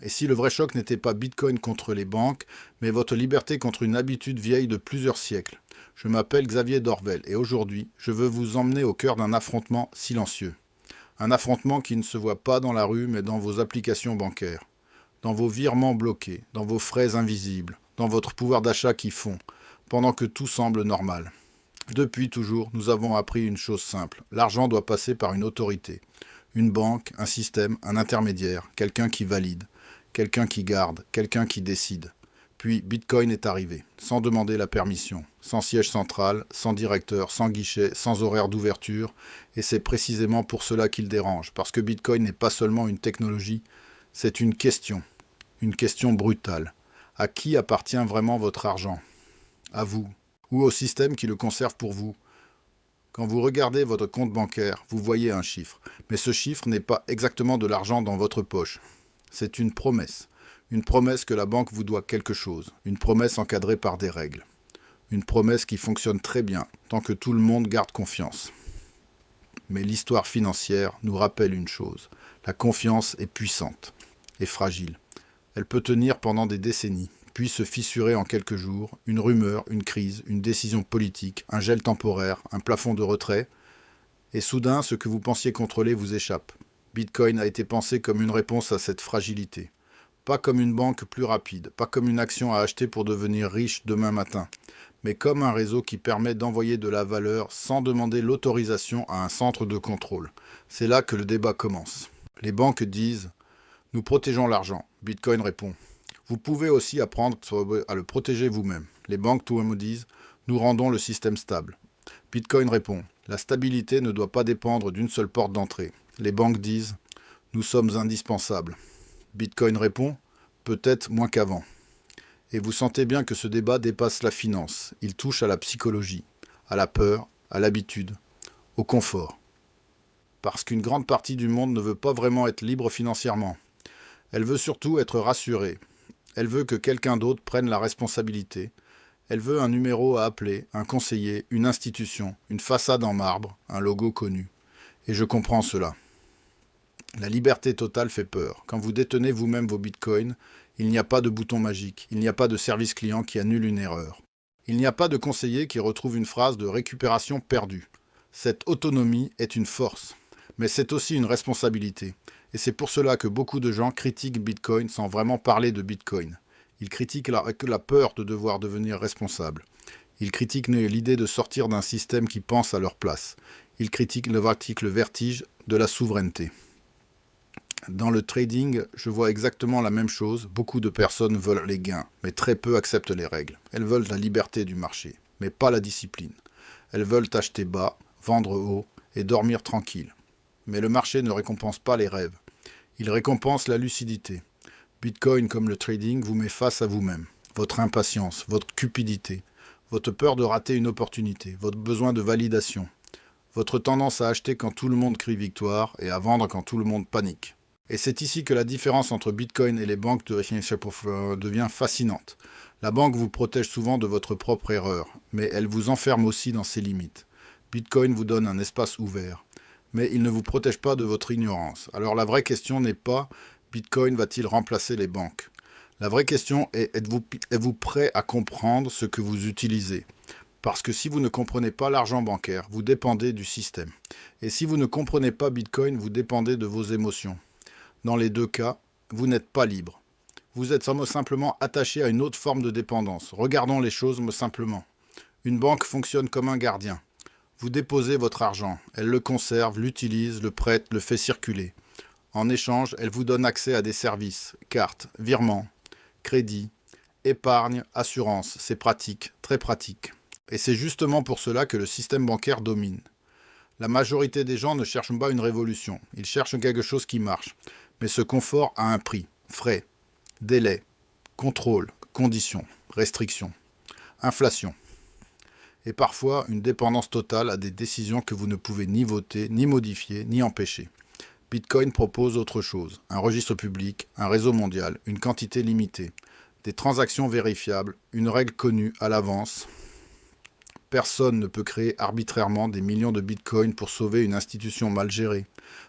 Et si le vrai choc n'était pas Bitcoin contre les banques, mais votre liberté contre une habitude vieille de plusieurs siècles? Je m'appelle Xavier Dorvel et aujourd'hui, je veux vous emmener au cœur d'un affrontement silencieux. Un affrontement qui ne se voit pas dans la rue, mais dans vos applications bancaires, dans vos virements bloqués, dans vos frais invisibles, dans votre pouvoir d'achat qui fond, pendant que tout semble normal. Depuis toujours, nous avons appris une chose simple. L'argent doit passer par une autorité. Une banque, un système, un intermédiaire, quelqu'un qui valide, quelqu'un qui garde, quelqu'un qui décide. Puis Bitcoin est arrivé, sans demander la permission, sans siège central, sans directeur, sans guichet, sans horaire d'ouverture, et c'est précisément pour cela qu'il dérange, parce que Bitcoin n'est pas seulement une technologie, c'est une question brutale. À qui appartient vraiment votre argent? À vous, ou au système qui le conserve pour vous? Quand vous regardez votre compte bancaire, vous voyez un chiffre, mais ce chiffre n'est pas exactement de l'argent dans votre poche. C'est une promesse. Une promesse que la banque vous doit quelque chose. Une promesse encadrée par des règles. Une promesse qui fonctionne très bien, tant que tout le monde garde confiance. Mais l'histoire financière nous rappelle une chose. La confiance est puissante et fragile. Elle peut tenir pendant des décennies, puis se fissurer en quelques jours. Une rumeur, une crise, une décision politique, un gel temporaire, un plafond de retrait. Et soudain, ce que vous pensiez contrôler vous échappe. Bitcoin a été pensé comme une réponse à cette fragilité. Pas comme une banque plus rapide, pas comme une action à acheter pour devenir riche demain matin, mais comme un réseau qui permet d'envoyer de la valeur sans demander l'autorisation à un centre de contrôle. C'est là que le débat commence. Les banques disent « Nous protégeons l'argent ». Bitcoin répond « Vous pouvez aussi apprendre à le protéger vous-même ». Les banques tout le disent « Nous rendons le système stable ». Bitcoin répond « La stabilité ne doit pas dépendre d'une seule porte d'entrée ». Les banques disent « Nous sommes indispensables ». Bitcoin répond « Peut-être moins qu'avant ». Et vous sentez bien que ce débat dépasse la finance. Il touche à la psychologie, à la peur, à l'habitude, au confort. Parce qu'une grande partie du monde ne veut pas vraiment être libre financièrement. Elle veut surtout être rassurée. Elle veut que quelqu'un d'autre prenne la responsabilité. Elle veut un numéro à appeler, un conseiller, une institution, une façade en marbre, un logo connu. Et je comprends cela. La liberté totale fait peur. Quand vous détenez vous-même vos bitcoins, il n'y a pas de bouton magique, il n'y a pas de service client qui annule une erreur. Il n'y a pas de conseiller qui retrouve une phrase de récupération perdue. Cette autonomie est une force, mais c'est aussi une responsabilité. Et c'est pour cela que beaucoup de gens critiquent Bitcoin sans vraiment parler de Bitcoin. Ils critiquent la peur de devoir devenir responsable. Ils critiquent l'idée de sortir d'un système qui pense à leur place. Ils critiquent le vertige de la souveraineté. Dans le trading, je vois exactement la même chose. Beaucoup de personnes veulent les gains, mais très peu acceptent les règles. Elles veulent la liberté du marché, mais pas la discipline. Elles veulent acheter bas, vendre haut et dormir tranquille. Mais le marché ne récompense pas les rêves. Il récompense la lucidité. Bitcoin, comme le trading, vous met face à vous-même. Votre impatience, votre cupidité, votre peur de rater une opportunité, votre besoin de validation, votre tendance à acheter quand tout le monde crie victoire et à vendre quand tout le monde panique. Et c'est ici que la différence entre Bitcoin et les banques devient fascinante. La banque vous protège souvent de votre propre erreur, mais elle vous enferme aussi dans ses limites. Bitcoin vous donne un espace ouvert, mais il ne vous protège pas de votre ignorance. Alors la vraie question n'est pas « Bitcoin va-t-il remplacer les banques ?» La vraie question est « Êtes-vous prêt à comprendre ce que vous utilisez ?» Parce que si vous ne comprenez pas l'argent bancaire, vous dépendez du système. Et si vous ne comprenez pas Bitcoin, vous dépendez de vos émotions. Dans les deux cas, vous n'êtes pas libre. Vous êtes simplement attaché à une autre forme de dépendance. Regardons les choses simplement. Une banque fonctionne comme un gardien. Vous déposez votre argent. Elle le conserve, l'utilise, le prête, le fait circuler. En échange, elle vous donne accès à des services, cartes, virements, crédits, épargne, assurance. C'est pratique, très pratique. Et c'est justement pour cela que le système bancaire domine. La majorité des gens ne cherchent pas une révolution. Ils cherchent quelque chose qui marche. Mais ce confort a un prix. Frais, délai, contrôle, conditions, restrictions, inflation. Et parfois une dépendance totale à des décisions que vous ne pouvez ni voter, ni modifier, ni empêcher. Bitcoin propose autre chose. Un registre public, un réseau mondial, une quantité limitée, des transactions vérifiables, une règle connue à l'avance. Personne ne peut créer arbitrairement des millions de bitcoins pour sauver une institution mal gérée.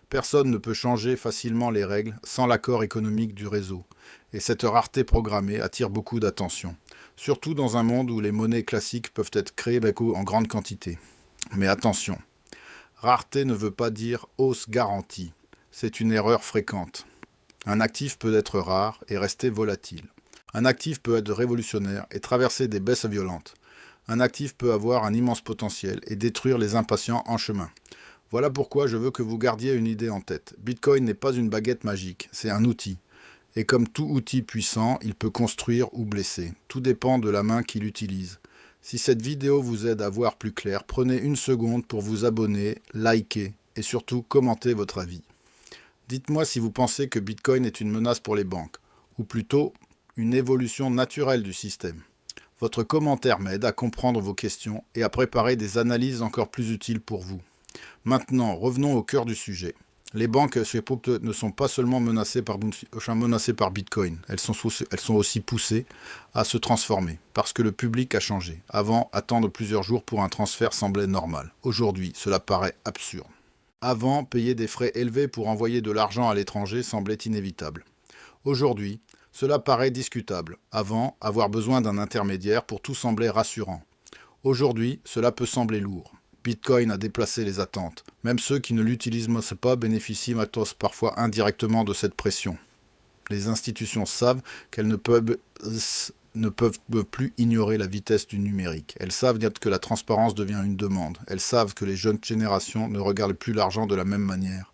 Personne ne peut changer facilement les règles sans l'accord économique du réseau. Et cette rareté programmée attire beaucoup d'attention. Surtout dans un monde où les monnaies classiques peuvent être créées en grande quantité. Mais attention, rareté ne veut pas dire hausse garantie. C'est une erreur fréquente. Un actif peut être rare et rester volatile. Un actif peut être révolutionnaire et traverser des baisses violentes. Un actif peut avoir un immense potentiel et détruire les impatients en chemin. Voilà pourquoi je veux que vous gardiez une idée en tête. Bitcoin n'est pas une baguette magique, c'est un outil. Et comme tout outil puissant, il peut construire ou blesser. Tout dépend de la main qui l'utilise. Si cette vidéo vous aide à voir plus clair, prenez une seconde pour vous abonner, liker et surtout commenter votre avis. Dites-moi si vous pensez que Bitcoin est une menace pour les banques, ou plutôt une évolution naturelle du système. Votre commentaire m'aide à comprendre vos questions et à préparer des analyses encore plus utiles pour vous. Maintenant, revenons au cœur du sujet. Les banques ne sont pas seulement menacées par Bitcoin, elles sont aussi poussées à se transformer, parce que le public a changé. Avant, attendre plusieurs jours pour un transfert semblait normal. Aujourd'hui, cela paraît absurde. Avant, payer des frais élevés pour envoyer de l'argent à l'étranger semblait inévitable. Aujourd'hui, cela paraît discutable. Avant, avoir besoin d'un intermédiaire pour tout semblait rassurant. Aujourd'hui, cela peut sembler lourd. Bitcoin a déplacé les attentes. Même ceux qui ne l'utilisent pas bénéficient parfois indirectement de cette pression. Les institutions savent qu'elles ne peuvent plus ignorer la vitesse du numérique. Elles savent que la transparence devient une demande. Elles savent que les jeunes générations ne regardent plus l'argent de la même manière.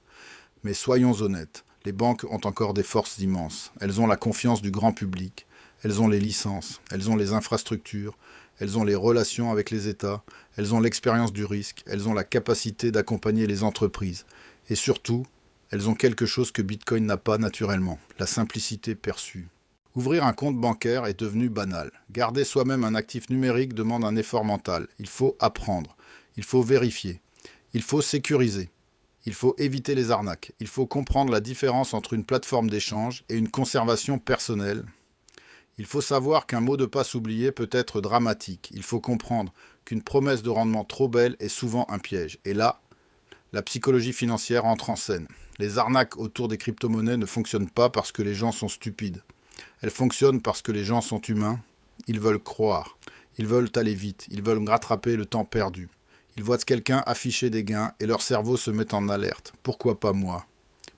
Mais soyons honnêtes, les banques ont encore des forces immenses. Elles ont la confiance du grand public. Elles ont les licences. Elles ont les infrastructures. Elles ont les relations avec les États, elles ont l'expérience du risque, elles ont la capacité d'accompagner les entreprises. Et surtout, elles ont quelque chose que Bitcoin n'a pas naturellement, la simplicité perçue. Ouvrir un compte bancaire est devenu banal. Garder soi-même un actif numérique demande un effort mental. Il faut apprendre, il faut vérifier, il faut sécuriser, il faut éviter les arnaques, il faut comprendre la différence entre une plateforme d'échange et une conservation personnelle. Il faut savoir qu'un mot de passe oublié peut être dramatique. Il faut comprendre qu'une promesse de rendement trop belle est souvent un piège. Et là, la psychologie financière entre en scène. Les arnaques autour des crypto-monnaies ne fonctionnent pas parce que les gens sont stupides. Elles fonctionnent parce que les gens sont humains. Ils veulent croire. Ils veulent aller vite. Ils veulent rattraper le temps perdu. Ils voient quelqu'un afficher des gains et leur cerveau se met en alerte. Pourquoi pas moi?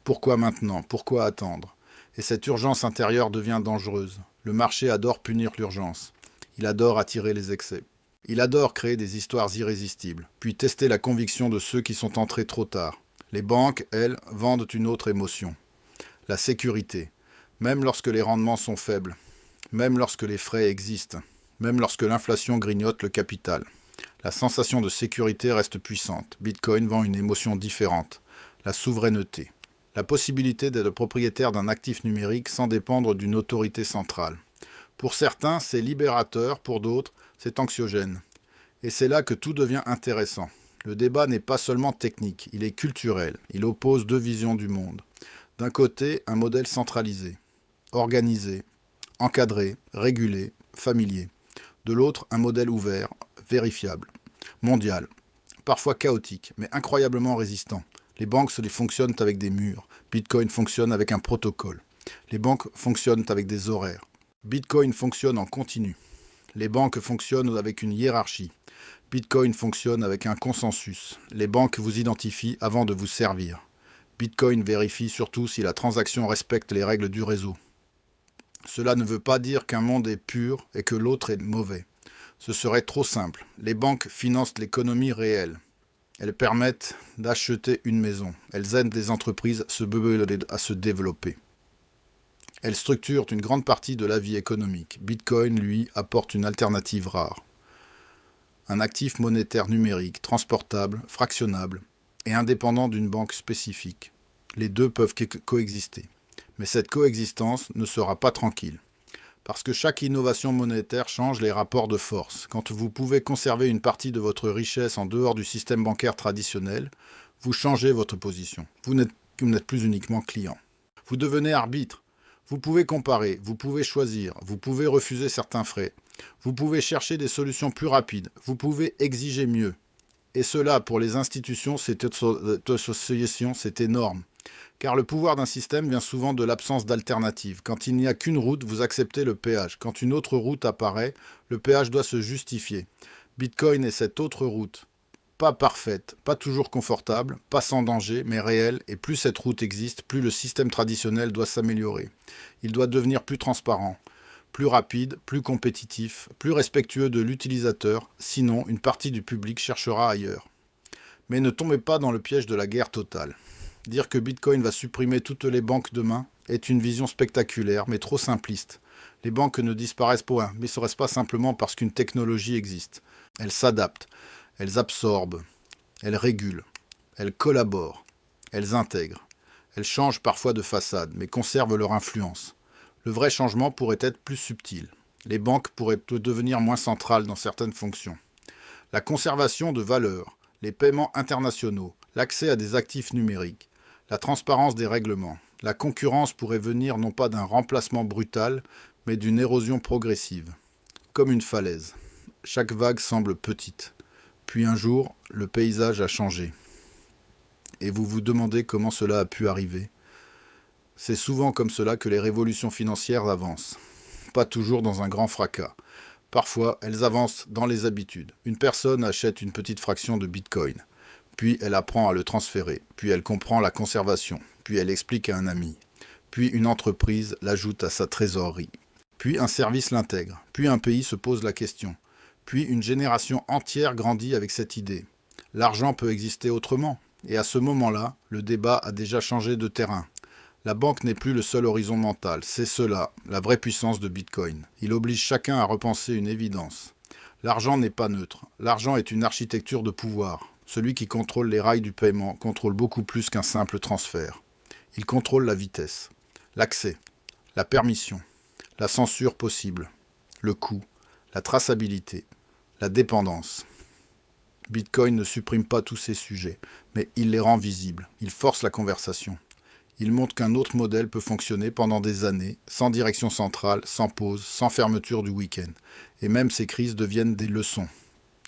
Pourquoi maintenant? Pourquoi attendre? Et cette urgence intérieure devient dangereuse. Le marché adore punir l'urgence. Il adore attirer les excès. Il adore créer des histoires irrésistibles, puis tester la conviction de ceux qui sont entrés trop tard. Les banques, elles, vendent une autre émotion. La sécurité. Même lorsque les rendements sont faibles. Même lorsque les frais existent. Même lorsque l'inflation grignote le capital. La sensation de sécurité reste puissante. Bitcoin vend une émotion différente. La souveraineté. La possibilité d'être propriétaire d'un actif numérique sans dépendre d'une autorité centrale. Pour certains, c'est libérateur, pour d'autres, c'est anxiogène. Et c'est là que tout devient intéressant. Le débat n'est pas seulement technique, il est culturel. Il oppose deux visions du monde. D'un côté, un modèle centralisé, organisé, encadré, régulé, familier. De l'autre, un modèle ouvert, vérifiable, mondial, parfois chaotique, mais incroyablement résistant. Les banques fonctionnent avec des murs. Bitcoin fonctionne avec un protocole. Les banques fonctionnent avec des horaires. Bitcoin fonctionne en continu. Les banques fonctionnent avec une hiérarchie. Bitcoin fonctionne avec un consensus. Les banques vous identifient avant de vous servir. Bitcoin vérifie surtout si la transaction respecte les règles du réseau. Cela ne veut pas dire qu'un monde est pur et que l'autre est mauvais. Ce serait trop simple. Les banques financent l'économie réelle. Elles permettent d'acheter une maison. Elles aident des entreprises à se développer. Elles structurent une grande partie de la vie économique. Bitcoin, lui, apporte une alternative rare. Un actif monétaire numérique, transportable, fractionnable et indépendant d'une banque spécifique. Les deux peuvent coexister. Mais cette coexistence ne sera pas tranquille. Parce que chaque innovation monétaire change les rapports de force. Quand vous pouvez conserver une partie de votre richesse en dehors du système bancaire traditionnel, vous changez votre position. Vous n'êtes plus uniquement client. Vous devenez arbitre. Vous pouvez comparer, vous pouvez choisir, vous pouvez refuser certains frais, vous pouvez chercher des solutions plus rapides, vous pouvez exiger mieux. Et cela, pour les institutions, cette association, c'est énorme. Car le pouvoir d'un système vient souvent de l'absence d'alternative. Quand il n'y a qu'une route, vous acceptez le péage. Quand une autre route apparaît, le péage doit se justifier. Bitcoin est cette autre route. Pas parfaite, pas toujours confortable, pas sans danger, mais réelle, et plus cette route existe, plus le système traditionnel doit s'améliorer. Il doit devenir plus transparent, plus rapide, plus compétitif, plus respectueux de l'utilisateur, sinon une partie du public cherchera ailleurs. Mais ne tombez pas dans le piège de la guerre totale. Dire que Bitcoin va supprimer toutes les banques demain est une vision spectaculaire, mais trop simpliste. Les banques ne disparaissent point, mais serait-ce pas simplement parce qu'une technologie existe. Elles s'adaptent, elles absorbent, elles régulent, elles collaborent, elles intègrent. Elles changent parfois de façade, mais conservent leur influence. Le vrai changement pourrait être plus subtil. Les banques pourraient devenir moins centrales dans certaines fonctions. La conservation de valeur, les paiements internationaux, l'accès à des actifs numériques, la transparence des règlements. La concurrence pourrait venir non pas d'un remplacement brutal, mais d'une érosion progressive. Comme une falaise. Chaque vague semble petite. Puis un jour, le paysage a changé. Et vous vous demandez comment cela a pu arriver. C'est souvent comme cela que les révolutions financières avancent. Pas toujours dans un grand fracas. Parfois, elles avancent dans les habitudes. Une personne achète une petite fraction de Bitcoin. Puis elle apprend à le transférer. Puis elle comprend la conservation. Puis elle explique à un ami. Puis une entreprise l'ajoute à sa trésorerie. Puis un service l'intègre. Puis un pays se pose la question. Puis une génération entière grandit avec cette idée. L'argent peut exister autrement. Et à ce moment-là, le débat a déjà changé de terrain. La banque n'est plus le seul horizon mental, c'est cela, la vraie puissance de Bitcoin. Il oblige chacun à repenser une évidence. L'argent n'est pas neutre, l'argent est une architecture de pouvoir. Celui qui contrôle les rails du paiement contrôle beaucoup plus qu'un simple transfert. Il contrôle la vitesse, l'accès, la permission, la censure possible, le coût, la traçabilité, la dépendance. Bitcoin ne supprime pas tous ces sujets, mais il les rend visibles, il force la conversation. Il montre qu'un autre modèle peut fonctionner pendant des années, sans direction centrale, sans pause, sans fermeture du week-end. Et même ces crises deviennent des leçons.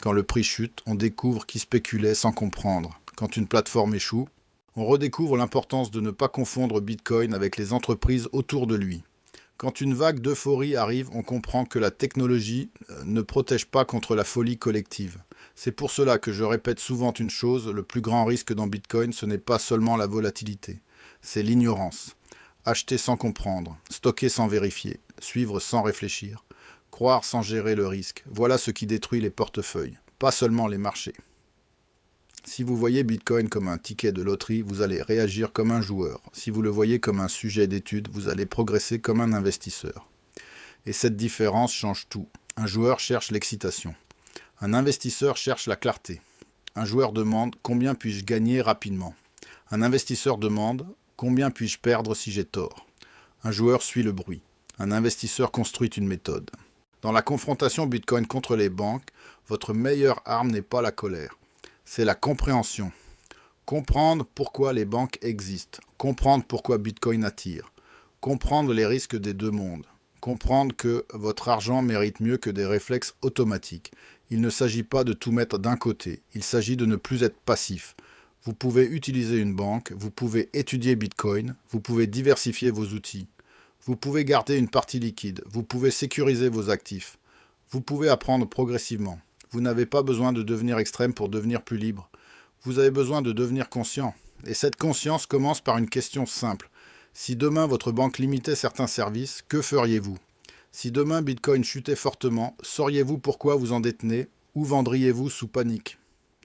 Quand le prix chute, on découvre qui spéculait sans comprendre. Quand une plateforme échoue, on redécouvre l'importance de ne pas confondre Bitcoin avec les entreprises autour de lui. Quand une vague d'euphorie arrive, on comprend que la technologie ne protège pas contre la folie collective. C'est pour cela que je répète souvent une chose, le plus grand risque dans Bitcoin, ce n'est pas seulement la volatilité. C'est l'ignorance. Acheter sans comprendre, stocker sans vérifier, suivre sans réfléchir, croire sans gérer le risque. Voilà ce qui détruit les portefeuilles, pas seulement les marchés. Si vous voyez Bitcoin comme un ticket de loterie, vous allez réagir comme un joueur. Si vous le voyez comme un sujet d'étude, vous allez progresser comme un investisseur. Et cette différence change tout. Un joueur cherche l'excitation. Un investisseur cherche la clarté. Un joueur demande « Combien puis-je gagner rapidement ?» Un investisseur demande « Combien puis-je perdre si j'ai tort ?» Un joueur suit le bruit. Un investisseur construit une méthode. Dans la confrontation Bitcoin contre les banques, votre meilleure arme n'est pas la colère. C'est la compréhension. Comprendre pourquoi les banques existent. Comprendre pourquoi Bitcoin attire. Comprendre les risques des deux mondes. Comprendre que votre argent mérite mieux que des réflexes automatiques. Il ne s'agit pas de tout mettre d'un côté. Il s'agit de ne plus être passif. Vous pouvez utiliser une banque, vous pouvez étudier Bitcoin, vous pouvez diversifier vos outils. Vous pouvez garder une partie liquide, vous pouvez sécuriser vos actifs. Vous pouvez apprendre progressivement. Vous n'avez pas besoin de devenir extrême pour devenir plus libre. Vous avez besoin de devenir conscient. Et cette conscience commence par une question simple. Si demain votre banque limitait certains services, que feriez-vous ? Si demain Bitcoin chutait fortement, sauriez-vous pourquoi vous en détenez ou vendriez-vous sous panique ?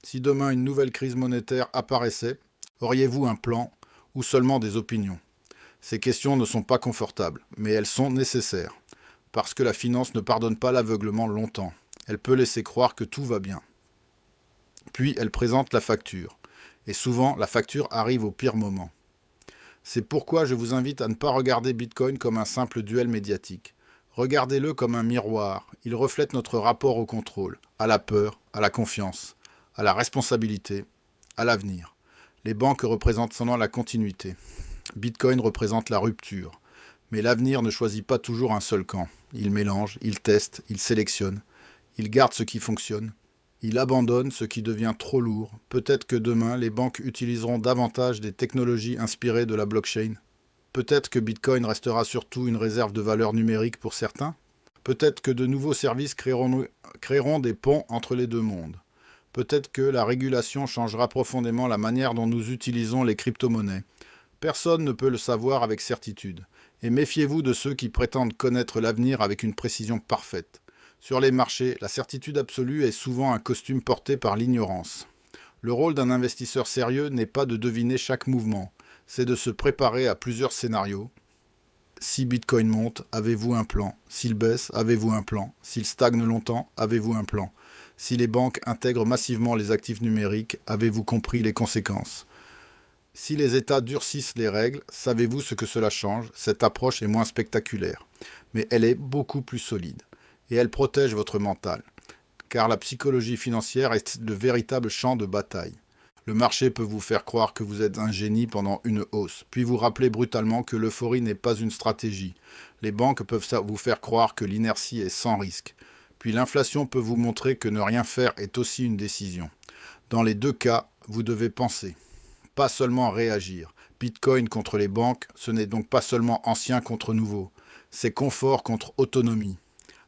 Si demain une nouvelle crise monétaire apparaissait, auriez-vous un plan ou seulement des opinions ? Ces questions ne sont pas confortables, mais elles sont nécessaires. Parce que la finance ne pardonne pas l'aveuglement longtemps. Elle peut laisser croire que tout va bien. Puis elle présente la facture. Et souvent, la facture arrive au pire moment. C'est pourquoi je vous invite à ne pas regarder Bitcoin comme un simple duel médiatique. Regardez-le comme un miroir. Il reflète notre rapport au contrôle, à la peur, à la confiance, à la responsabilité, à l'avenir. Les banques représentent seulement la continuité. Bitcoin représente la rupture. Mais l'avenir ne choisit pas toujours un seul camp. Il mélange, il teste, il sélectionne. Il garde ce qui fonctionne. Il abandonne ce qui devient trop lourd. Peut-être que demain, les banques utiliseront davantage des technologies inspirées de la blockchain. Peut-être que Bitcoin restera surtout une réserve de valeur numérique pour certains. Peut-être que de nouveaux services créeront des ponts entre les deux mondes. Peut-être que la régulation changera profondément la manière dont nous utilisons les crypto-monnaies. Personne ne peut le savoir avec certitude. Et méfiez-vous de ceux qui prétendent connaître l'avenir avec une précision parfaite. Sur les marchés, la certitude absolue est souvent un costume porté par l'ignorance. Le rôle d'un investisseur sérieux n'est pas de deviner chaque mouvement, c'est de se préparer à plusieurs scénarios. Si Bitcoin monte, avez-vous un plan? S'il baisse, avez-vous un plan? S'il stagne longtemps, avez-vous un plan? Si les banques intègrent massivement les actifs numériques, avez-vous compris les conséquences? Si les États durcissent les règles, savez-vous ce que cela change? Cette approche est moins spectaculaire, mais elle est beaucoup plus solide. Et elle protège votre mental, car la psychologie financière est le véritable champ de bataille. Le marché peut vous faire croire que vous êtes un génie pendant une hausse, puis vous rappeler brutalement que l'euphorie n'est pas une stratégie. Les banques peuvent vous faire croire que l'inertie est sans risque, puis l'inflation peut vous montrer que ne rien faire est aussi une décision. Dans les deux cas, vous devez penser, pas seulement réagir. Bitcoin contre les banques, ce n'est donc pas seulement ancien contre nouveau, c'est confort contre autonomie.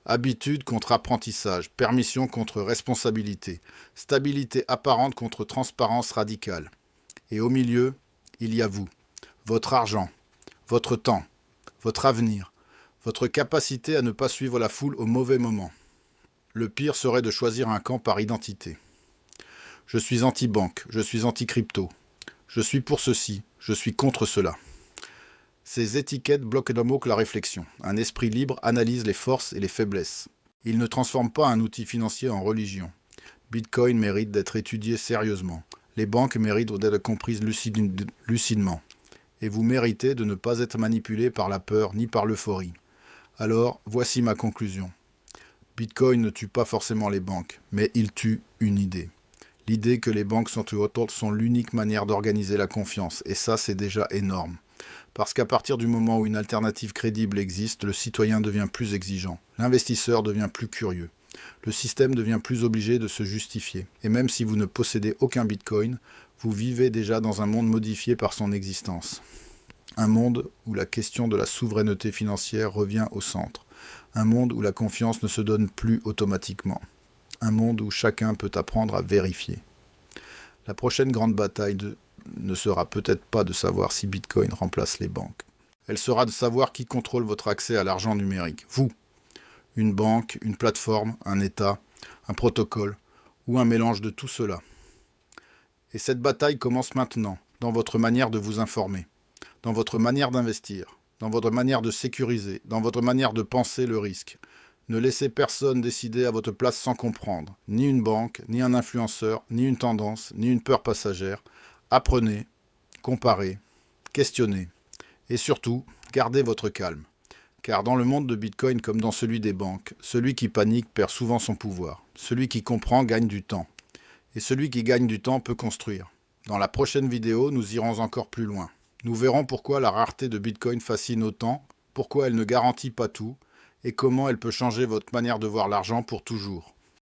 Habitude contre apprentissage, permission contre responsabilité, stabilité apparente contre transparence radicale. Et au milieu, il y a vous, votre argent, votre temps, votre avenir, votre capacité à ne pas suivre la foule au mauvais moment. Le pire serait de choisir un camp par identité. Je suis anti-banque, je suis anti-crypto, je suis pour ceci, je suis contre cela. Ces étiquettes bloquent d'un mot que la réflexion. Un esprit libre analyse les forces et les faiblesses. Il ne transforme pas un outil financier en religion. Bitcoin mérite d'être étudié sérieusement. Les banques méritent d'être comprises lucidement. Et vous méritez de ne pas être manipulé par la peur ni par l'euphorie. Alors, voici ma conclusion. Bitcoin ne tue pas forcément les banques, mais il tue une idée. L'idée que les banques sont l'unique manière d'organiser la confiance, et ça c'est déjà énorme. Parce qu'à partir du moment où une alternative crédible existe, le citoyen devient plus exigeant, l'investisseur devient plus curieux, le système devient plus obligé de se justifier. Et même si vous ne possédez aucun bitcoin, vous vivez déjà dans un monde modifié par son existence. Un monde où la question de la souveraineté financière revient au centre. Un monde où la confiance ne se donne plus automatiquement. Un monde où chacun peut apprendre à vérifier. La prochaine grande bataille ne sera peut-être pas de savoir si Bitcoin remplace les banques. Elle sera de savoir qui contrôle votre accès à l'argent numérique. Vous, une banque, une plateforme, un État, un protocole ou un mélange de tout cela. Et cette bataille commence maintenant, dans votre manière de vous informer, dans votre manière d'investir, dans votre manière de sécuriser, dans votre manière de penser le risque. Ne laissez personne décider à votre place sans comprendre, ni une banque, ni un influenceur, ni une tendance, ni une peur passagère. Apprenez, comparez, questionnez et surtout, gardez votre calme. Car dans le monde de Bitcoin comme dans celui des banques, celui qui panique perd souvent son pouvoir. Celui qui comprend gagne du temps. Et celui qui gagne du temps peut construire. Dans la prochaine vidéo, nous irons encore plus loin. Nous verrons pourquoi la rareté de Bitcoin fascine autant, pourquoi elle ne garantit pas tout, et comment elle peut changer votre manière de voir l'argent pour toujours.